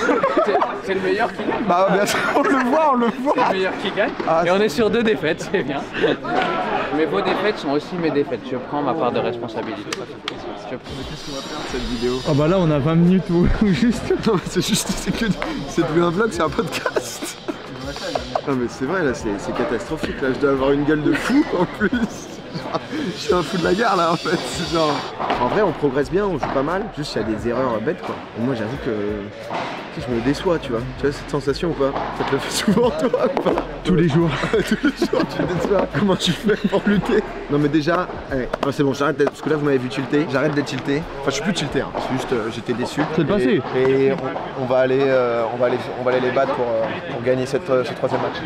C'est le meilleur qui gagne. Bah bien sûr, on le voit. C'est le meilleur qui gagne. Ah, Et on est sur 2 défaites, c'est bien. Mais vos défaites sont aussi mes défaites. Je prends ma part de responsabilité. Qu'est-ce qu'on va faire cette vidéo? Ah bah là, on a 20 minutes ou juste. Non mais c'est juste, c'est plus un vlog, c'est un podcast. Non mais c'est vrai là, c'est catastrophique là, je dois avoir une gueule de fou en plus. Je suis un fou de la gare là en fait, c'est genre... En vrai on progresse bien, on joue pas mal, juste il y a des erreurs bêtes quoi. Et moi j'avoue que tu sais, je me déçois tu vois cette sensation ou pas? Ça te le fait souvent toi ou pas? Tous les jours. Tous les jours tu te déçois. Comment tu fais pour lutter? Non mais déjà, c'est bon, j'arrête d'être... Parce que là vous m'avez vu tilter, j'arrête d'être tilté. Enfin je suis plus tilté, hein. C'est juste j'étais déçu. C'est le passé. Et on va aller les battre pour gagner ce 3e match.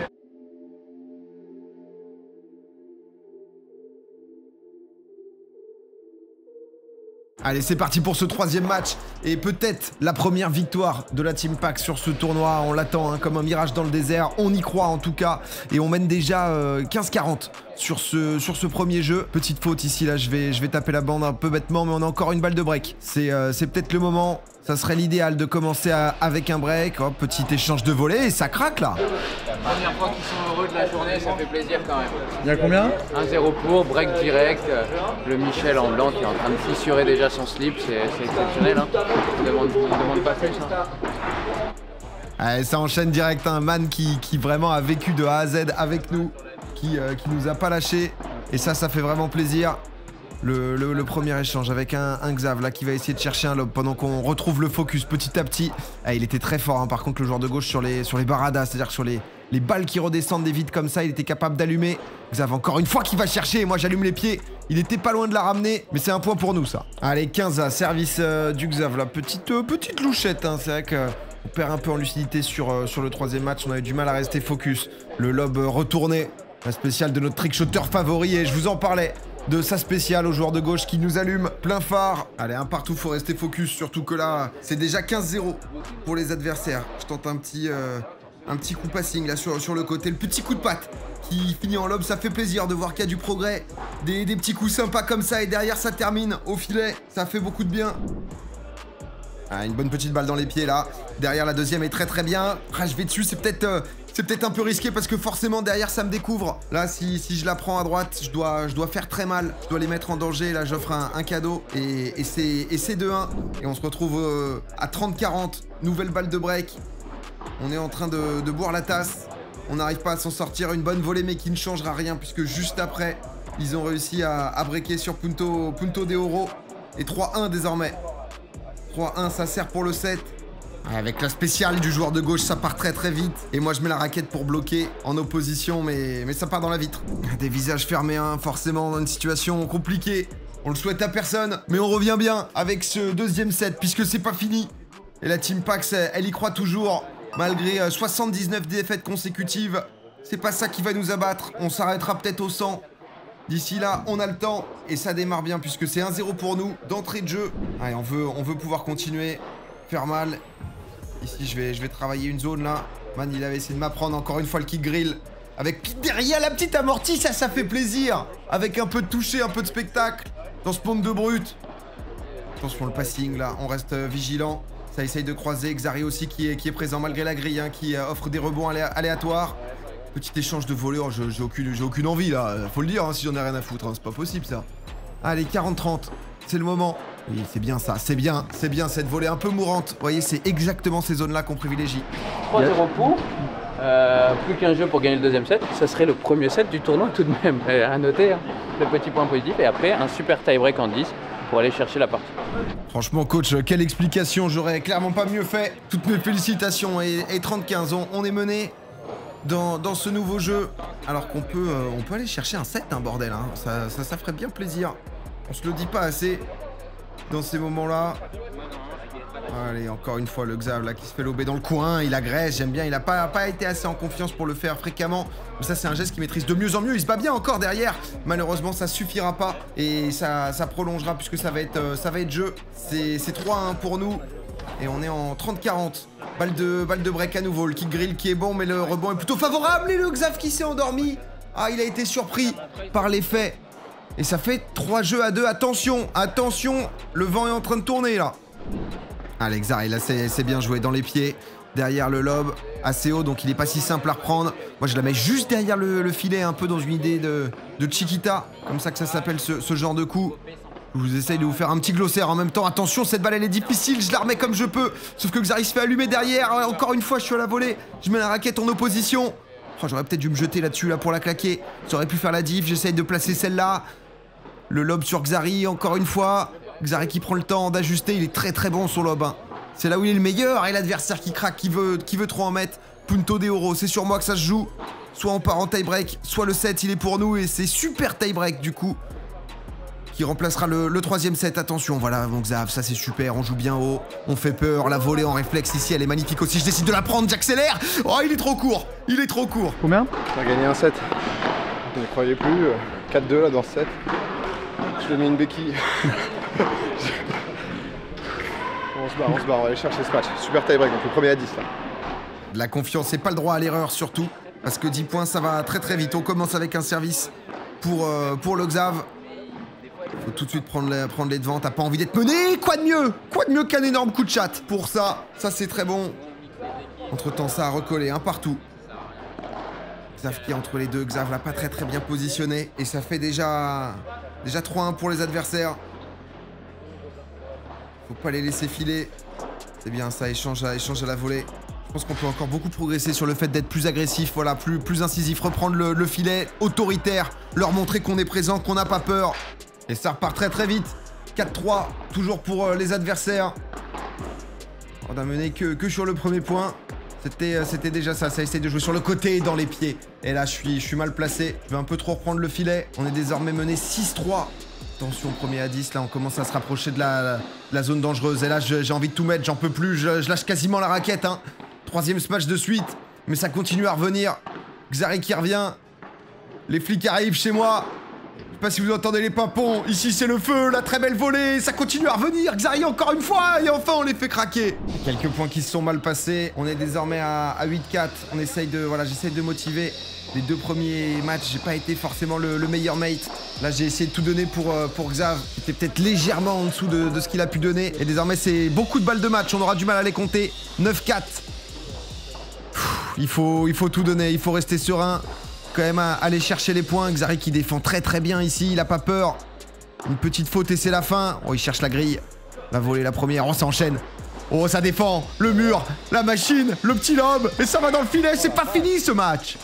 Allez, c'est parti pour ce 3e match et peut-être la première victoire de la Team Pack sur ce tournoi. On l'attend hein, comme un mirage dans le désert. On y croit en tout cas et on mène déjà 15-40 sur ce premier jeu. Petite faute ici, là je vais taper la bande un peu bêtement, mais on a encore une balle de break. C'est peut-être le moment. Ça serait l'idéal de commencer avec un break. Hop, petit échange de volée et ça craque là. La première fois qu'ils sont heureux de la journée, ça fait plaisir quand même. Il y a combien? 1-0 pour, break direct. Le Michel en blanc qui est en train de fissurer déjà son slip, c'est exceptionnel. Hein. Il demande pas plus. Hein. Allez, ça enchaîne direct, un man qui vraiment a vécu de A à Z avec nous, qui nous a pas lâché. Et ça fait vraiment plaisir. Le premier échange avec un Xav là qui va essayer de chercher un lob pendant qu'on retrouve le focus petit à petit. Ah, il était très fort hein, par contre le joueur de gauche sur les baradas, c'est-à-dire sur les balles qui redescendent des vides comme ça, il était capable d'allumer. Xav encore une fois qui va chercher, moi j'allume les pieds. Il était pas loin de la ramener, mais c'est un point pour nous ça. Allez, 15 à service du Xav là, petite louchette hein, c'est vrai que... On perd un peu en lucidité sur le 3e match, on avait du mal à rester focus. Le lob retourné, la spéciale de notre trickshotter favori et je vous en parlais. De sa spéciale au joueur de gauche qui nous allume plein phare. Allez, un partout, faut rester focus, surtout que là, c'est déjà 15-0 pour les adversaires. Je tente un petit coup passing là sur le côté, le petit coup de patte qui finit en lob, ça fait plaisir de voir qu'il y a du progrès. Des petits coups sympas comme ça et derrière ça termine au filet, ça fait beaucoup de bien. Ah, une bonne petite balle dans les pieds là. Derrière la deuxième est très bien. Ah, je vais dessus, c'est peut-être un peu risqué parce que forcément derrière ça me découvre. Là si je la prends à droite, je dois faire très mal. Je dois les mettre en danger. Là j'offre un cadeau et c'est 2-1. Et on se retrouve à 30-40. Nouvelle balle de break. On est en train de boire la tasse. On n'arrive pas à s'en sortir. Une bonne volée mais qui ne changera rien puisque juste après, ils ont réussi à breaker sur Punto de Oro. Et 3-1 désormais. 3-1, ça sert pour le 7. Avec la spéciale du joueur de gauche, ça part très vite. Et moi, je mets la raquette pour bloquer en opposition, mais ça part dans la vitre. Des visages fermés, hein, forcément, dans une situation compliquée. On le souhaite à personne, mais on revient bien avec ce 2e set, puisque c'est pas fini. Et la Team Pax, elle y croit toujours. Malgré 79 défaites consécutives, c'est pas ça qui va nous abattre. On s'arrêtera peut-être au 100. D'ici là, on a le temps et ça démarre bien puisque c'est 1-0 pour nous d'entrée de jeu. Allez, on veut pouvoir continuer, faire mal. Ici, je vais travailler une zone là. Man, il avait essayé de m'apprendre encore une fois le kick grill. Avec derrière la petite amortie, ça fait plaisir. Avec un peu de toucher, un peu de spectacle. Dans ce pont de brut. Attention le passing là, on reste vigilant. Ça essaye de croiser. Xari aussi qui est présent malgré la grille, hein, qui offre des rebonds aléatoires. Petit échange de volets, oh, j'ai aucune envie là. Faut le dire hein, si j'en ai rien à foutre, hein. C'est pas possible ça. Allez, 40-30, c'est le moment. Oui, c'est bien ça, c'est bien cette volée un peu mourante. Vous voyez, c'est exactement ces zones-là qu'on privilégie. 3-0 pour. Plus qu'un jeu pour gagner le deuxième set. Ça serait le premier set du tournoi tout de même. Et à noter, hein, le petit point positif. Et après, un super tie-break en 10 pour aller chercher la partie. Franchement, coach, quelle explication. J'aurais clairement pas mieux fait. Toutes mes félicitations. Et 30-15, on est mené dans ce nouveau jeu. Alors qu'on peut, on peut aller chercher un set, hein, bordel. Hein. Ça ferait bien plaisir. On se le dit pas assez dans ces moments-là. Allez, encore une fois, le Xav là qui se fait lober dans le coin, il agresse, j'aime bien, il a pas été assez en confiance pour le faire fréquemment. Mais ça, c'est un geste qu'il maîtrise de mieux en mieux, il se bat bien encore derrière. Malheureusement, ça suffira pas et ça prolongera puisque ça va être jeu. C'est 3-1 pour nous et on est en 30-40. Balle de break à nouveau, le kick grill qui est bon, mais le rebond est plutôt favorable et le Xav qui s'est endormi. Ah, il a été surpris par l'effet. Et ça fait 3 jeux à 2, attention, attention, le vent est en train de tourner là. Allez, Xari, là c'est bien joué dans les pieds, derrière le lob, assez haut, donc il est pas si simple à reprendre. Moi je la mets juste derrière le filet, un peu dans une idée de Chiquita, comme ça que ça s'appelle ce genre de coup. Je vous essaye de vous faire un petit glossaire en même temps. Attention, cette balle elle est difficile, je la remets comme je peux. Sauf que Xari se fait allumer derrière, encore une fois je suis à la volée, je mets la raquette en opposition. Oh, j'aurais peut-être dû me jeter là-dessus là pour la claquer, ça aurait pu faire la diff, j'essaye de placer celle-là. Le lob sur Xari, encore une fois. Xari qui prend le temps d'ajuster, il est très bon son lob. Hein. C'est là où il est le meilleur et l'adversaire qui craque, qui veut trop en mettre. Punto de Oro, c'est sur moi que ça se joue. Soit on part en tie-break, soit le set il est pour nous et c'est super tie-break du coup. Qui remplacera le troisième set, attention, voilà mon Xav, ça c'est super, on joue bien haut, on fait peur, la volée en réflexe ici elle est magnifique aussi, je décide de la prendre, j'accélère. Oh il est trop court, Combien? On a gagné un set, je ne croyais plus, 4-2 là dans ce set. Je lui ai mis une béquille. On se barre, on va aller chercher ce match. Super tie-break, donc le premier à 10 là. De la confiance et pas le droit à l'erreur surtout. Parce que 10 points ça va très vite. On commence avec un service pour le Xav. Faut tout de suite prendre les devants. T'as pas envie d'être mené. Quoi de mieux qu'un énorme coup de chatte. Pour ça c'est très bon. Entre temps ça a recollé un partout. Xav qui est entre les deux. Xav l'a pas très bien positionné. Et ça fait déjà 3-1 pour les adversaires. Faut pas les laisser filer. C'est bien ça, échange à la volée. Je pense qu'on peut encore beaucoup progresser sur le fait d'être plus agressif, voilà, plus incisif, reprendre le filet, autoritaire, leur montrer qu'on est présent, qu'on n'a pas peur. Et ça repart très vite. 4-3, toujours pour les adversaires. On n'a mené que sur le premier point. C'était déjà ça essaye de jouer sur le côté et dans les pieds. Et là, je suis mal placé. Je vais un peu trop reprendre le filet. On est désormais mené 6-3. Attention, premier à 10, là on commence à se rapprocher de la zone dangereuse. Et là j'ai envie de tout mettre, j'en peux plus, je lâche quasiment la raquette. Hein. Troisième smash de suite, mais ça continue à revenir. Xari qui revient. Les flics arrivent chez moi. Je sais pas si vous entendez les pimpons. Ici c'est le feu, la très belle volée. Ça continue à revenir. Xari encore une fois. Et enfin on les fait craquer. Quelques points qui se sont mal passés. On est désormais à 8-4. On essaye de... Voilà, j'essaye de motiver. Les 2 premiers matchs, j'ai pas été forcément le meilleur mate. Là, j'ai essayé de tout donner pour Xav. C'était peut-être légèrement en dessous de ce qu'il a pu donner. Et désormais, c'est beaucoup de balles de match. On aura du mal à les compter. 9-4. Il faut tout donner. Il faut rester serein. Quand même à aller chercher les points. Xari qui défend très bien ici. Il a pas peur. Une petite faute et c'est la fin. Oh, il cherche la grille. La volée, la première. Oh, ça enchaîne. Oh, ça défend. Le mur, la machine, le petit lob. Et ça va dans le filet. C'est pas fini ce match.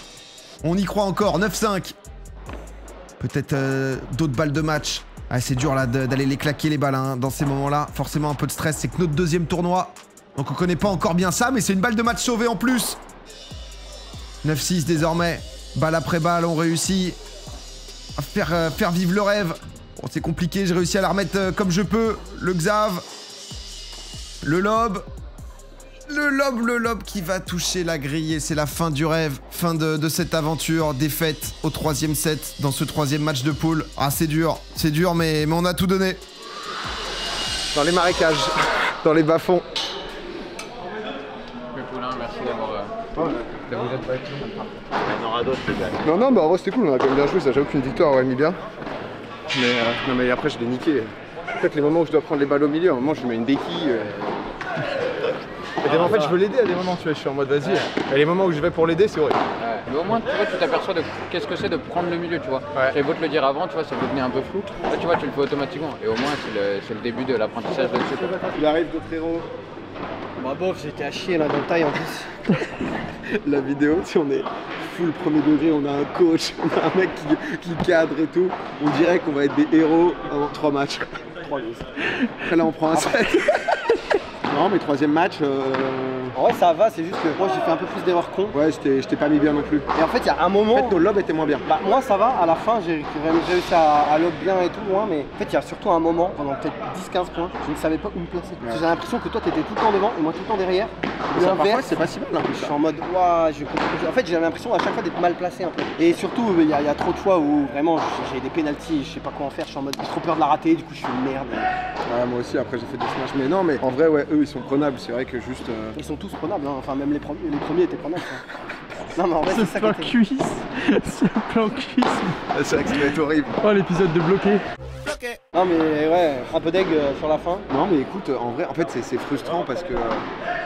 On y croit encore, 9-5. Peut-être d'autres balles de match. Ah, c'est dur là d'aller les claquer les balles hein, dans ces moments-là. Forcément un peu de stress, c'est que notre deuxième tournoi. Donc on connaît pas encore bien ça, mais c'est une balle de match sauvée en plus. 9-6 désormais. Balle après balle, on réussit à faire vivre le rêve. Bon, c'est compliqué, j'ai réussi à la remettre comme je peux. Le Xav. Le lob. Le lob qui va toucher la grille et c'est la fin du rêve. Fin de cette aventure. Défaite au 3e set dans ce 3e match de poule. Ah, c'est dur, mais on a tout donné. Dans les marécages, dans les bas-fonds. Le poulain là. merci d'avoir de vous être battu. Il y en aura d'autres, les gars. Non, bah en vrai c'était cool, on a quand même bien joué, ça j'avoue qu'une victoire aurait mis bien. Mais non mais après je l'ai niqué. Peut-être les moments où je dois prendre les balles au milieu, à un moment je mets une béquille. Et en fait je veux l'aider à des moments, tu vois, je suis en mode vas-y. Et les moments où je vais pour l'aider c'est horrible. Ouais. Mais au moins tu vois, tu t'aperçois de qu'est-ce que c'est de prendre le milieu, tu vois. J'avais beau te le dire avant, tu vois, ça devenait un peu flou. Là tu vois, tu le fais automatiquement. Et au moins c'est le début de l'apprentissage là-dessus. Il arrive d'autres héros. Bah bof, j'étais à chier là dans le taille en plus. La vidéo, si on est full premier degré, on a un coach, on a un mec qui cadre et tout. On dirait qu'on va être des héros avant 3 matchs. 3 goals. Après là on prend un 7. Non mais 3ème match. En vrai ça va, c'est juste que moi j'ai fait un peu plus d'erreurs con. Ouais, je t'ai pas mis bien non plus. Et en fait il y a un moment. En fait nos lobes étaient moins bien. Bah moi ça va, à la fin j'ai réussi à lob bien et tout loin, mais en fait il y a surtout un moment, pendant peut-être 10-15 points, je ne savais pas où me placer. Ouais. J'ai l'impression que toi t'étais tout le temps devant et moi tout le temps derrière. Ça, parfois c'est pas si mal en plus. Je suis en mode ouah, en fait j'ai l'impression à chaque fois d'être mal placé un peu. Et surtout il y a trop de fois où vraiment j'ai des pénaltys, je sais pas quoi en faire, je suis en mode j'ai trop peur de la rater, du coup je suis une merde. Ouais moi aussi après j'ai fait des smash, mais non mais en vrai ouais eux ils sont prenables, c'est vrai que juste. Ils sont tous prenables, hein. Enfin même les premiers étaient prenables. Non mais en vrai Ce c'est ça plan qui était... cuisse. Ce plan cuisse. C'est vrai que ça va être horrible. Oh l'épisode de bloqué. Non mais ouais, un peu d'egg sur la fin. Non mais écoute, en vrai, en fait c'est frustrant parce que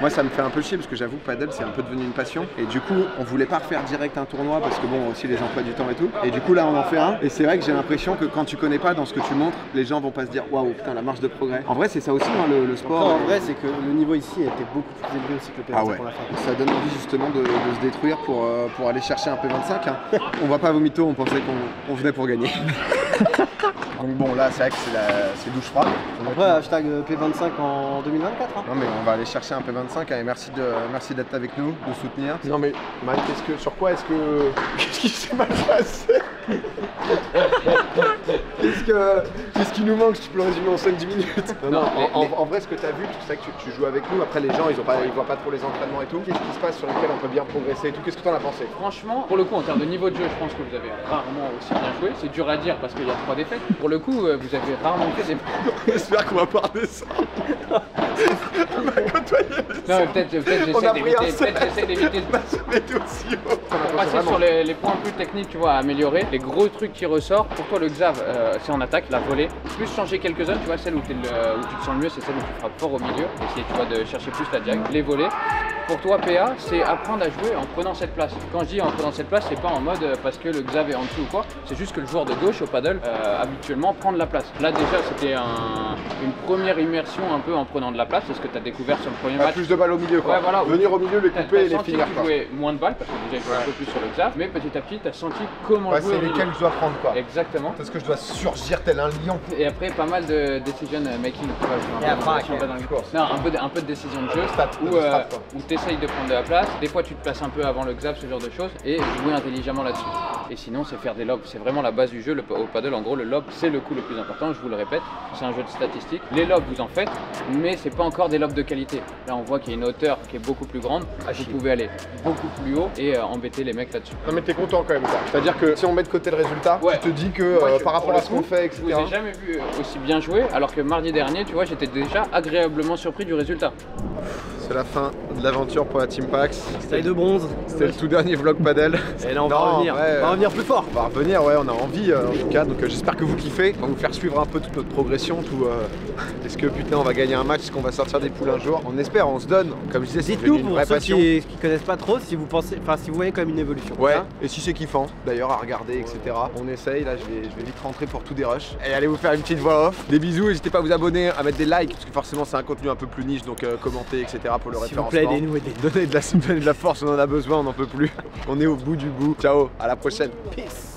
moi ça me fait un peu chier parce que j'avoue que paddle c'est un peu devenu une passion et du coup on voulait pas refaire direct un tournoi parce que bon aussi les emplois du temps et tout et du coup là on en fait un et c'est vrai que j'ai l'impression que quand tu connais pas dans ce que tu montres, les gens vont pas se dire waouh putain la marge de progrès. En vrai c'est ça aussi hein, le sport. Après, en vrai c'est que le niveau ici était beaucoup plus élevé aussi que le PVC Ah ouais. qu'on a fait. Ça donne envie justement de se détruire pour aller chercher un P25 hein. On va pas au mytho, on pensait qu'on venait pour gagner. Donc bon là c'est vrai que c'est douche froide. Après hashtag P25 en 2024 hein. Non mais on va aller chercher un P25 hein, et merci d'être avec nous, de soutenir. Non mais Mike, sur quoi est-ce que... Qu'est-ce qui s'est mal passé? Qu'est-ce qui nous manque? Tu peux le résumer en 5-10 minutes. Non, en vrai ce que tu as vu, c'est vrai que tu joues avec nous, après les gens ils voient pas trop les entraînements et tout. Qu'est-ce qui se passe sur lesquels on peut bien progresser et tout? Qu'est-ce que tu en as pensé? Franchement, pour le coup en termes de niveau de jeu, je pense que vous avez rarement aussi bien joué. C'est dur à dire parce qu'il y a 3 défaites. Pour le coup, vous avez rarement fait des... J'espère qu'on va pas redescendre. On va côtoyer les Non mais peut-être j'essaie d'éviter aussi haut. Pour passer sur les points plus techniques, tu vois, à améliorer, les gros trucs qui ressortent, pour toi le Xav, c'est en attaque, la volée, plus changer quelques zones, tu vois, celle où tu te sens le mieux, c'est celle où tu frappes fort au milieu, essayer, tu vois, de chercher plus la diag, les volées. Pour toi PA, c'est apprendre à jouer en prenant cette place. Quand je dis en prenant cette place, c'est pas en mode parce que le Xav est en dessous ou quoi, c'est juste que le joueur de gauche au paddle, habituellement, prend de la place. Là déjà, c'était une première immersion un peu en prenant de la place, c'est ce que tu as découvert sur le premier match. Plus de balles au milieu quoi. Ouais, voilà, venir au milieu, les couper et les finir. Tu jouais moins de balles parce que déjà il jouait un peu plus sur le Xav, mais petit à petit tu as senti comment jouer. C'est lesquels je dois prendre quoi. Exactement. Parce que je dois surgir tel un lion. Et après pas mal de decision making. Un peu de décision de jeu où tu essayes de prendre de la place. Des fois tu te places un peu avant le Xav, ce genre de choses, et jouer intelligemment là-dessus. Et sinon c'est faire des lobs, c'est vraiment la base du jeu. Au paddle en gros le lob c'est le coup le plus important, je vous le répète, c'est un jeu de statistiques. Les lobs vous en faites, mais c'est pas encore des lobs de qualité. Là on voit qu'il y a une hauteur qui est beaucoup plus grande, vous pouvez aller beaucoup plus haut et embêter les mecs là-dessus. Non mais t'es content quand même quoi. C'est-à-dire que si on met de côté le résultat, tu te dis que par rapport à ce qu'on fait, etc. Je vous ai jamais vu aussi bien jouer, alors que mardi dernier, tu vois, j'étais déjà agréablement surpris du résultat. C'est la fin de l'aventure pour la Team Pax. Taille de bronze. C'était le tout dernier vlog paddle. Et là on va revenir. On va revenir plus fort. On va revenir, ouais, on a envie en tout cas. Donc j'espère que vous kiffez. On va vous faire suivre un peu toute notre progression. Est-ce que putain on va gagner un match, est-ce qu'on va sortir des poules un jour? On espère, on se donne. Comme je disais, c'est devenu une vraie passion. Qui connaissent pas trop, si vous pensez, enfin si vous voyez quand même une évolution. Ouais, hein, et si c'est kiffant d'ailleurs à regarder, etc. On essaye, là je vais vite rentrer pour tout des rushs. Et allez vous faire une petite voix off. Des bisous, n'hésitez pas à vous abonner, à mettre des likes, parce que forcément c'est un contenu un peu plus niche, donc commentez, etc. pour le référencement. S'il vous plaît, aidez-nous, donnez de la force, on en a besoin, on n'en peut plus. On est au bout du bout. Ciao, à la prochaine. Peace.